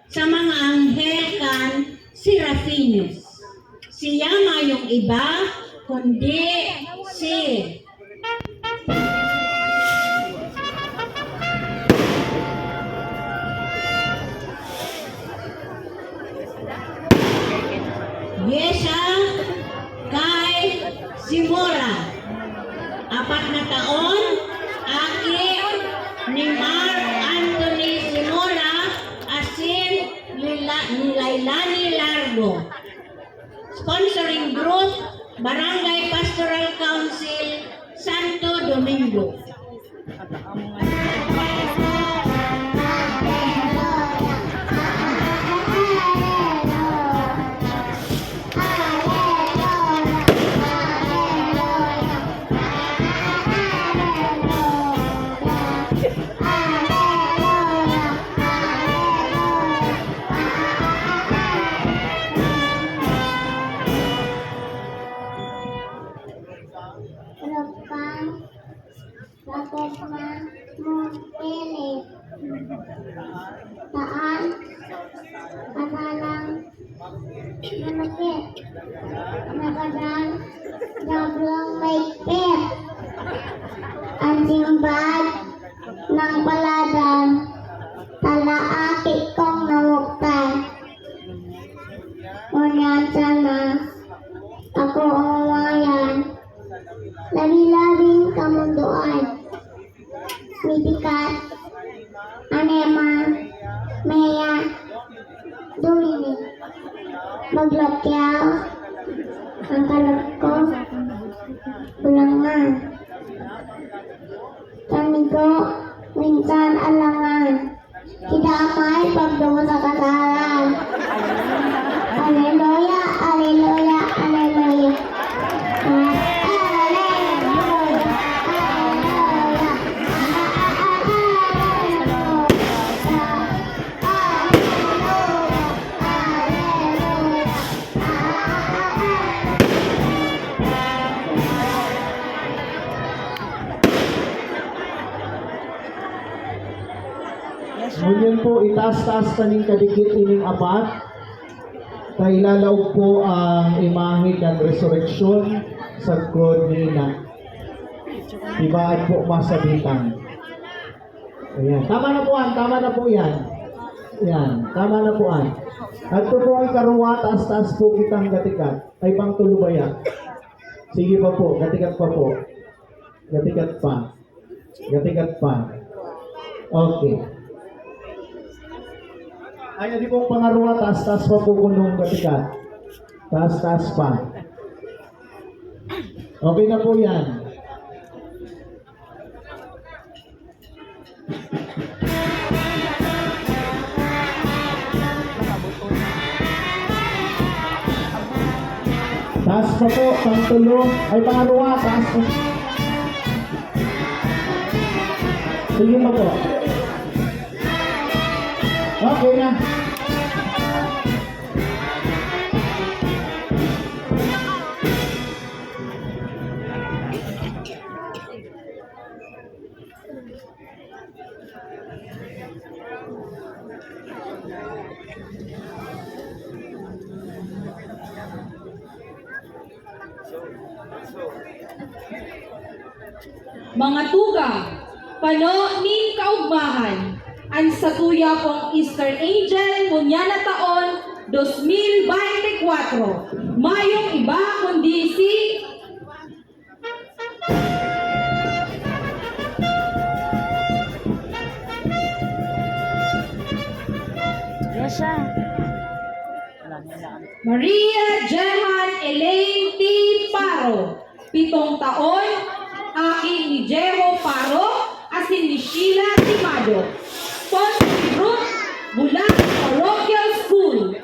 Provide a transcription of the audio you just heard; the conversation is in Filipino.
sa mga anghel kan Seraphines. Siya mayong iba, kundi si Yesha kay Simora. 4 na taon, aki ni Mark Anthony Simora asin Lailani Largo. Sponsoring group, Barangay Pastoral Council, Santo Domingo. Taan, kanalang, nanakit, nagadal, gablang may pet, ang simbad ng paladan, talaakit kong namuktan. Ngunyan sana, ako ang umayan, labi-labing kamunduan, midikat, anema, Maya, Dominic, maglakyaw, ang kalag ko, ulangan. Kamigo, minsan alangan, kidamay pagdawa sa kasalan. Aleluya, aleluya, aleluya. Ngunyan po, itaas-taas kaning kadikit ining apat. Kailalaw po ang imahe ng resurreksyon sa krod ni Ina. Tibaan po masabitan. Ayan. Tama na po yan. Tama na po yan. Ayan. Tama na po yan. At ito po ang karuwa, taas-taas po kitang gatikat. Ay pang tulubaya. Sige pa po. Gatikat pa po. Gatikat pa. Gatikat pa. Okay. Ay, di pong pangaruwa, taas-taas pa po kunong gatikat. Taas-taas pa. Okay na po yan. Taas pa po, pangtulong. Ay, pangaruwa, taas pa. Sige pa po. Okay na. Mga tugang, pano ning kaugmahan, ang satuya kong Easter Angel kunya na taon 2024. Mayong iba kundi si Maria Jehan Elaine T. Paro, 7 taon, aking ni Jeho Paro, asin ni Sheila Timado. Sponsor Group, Bulan Parochial School.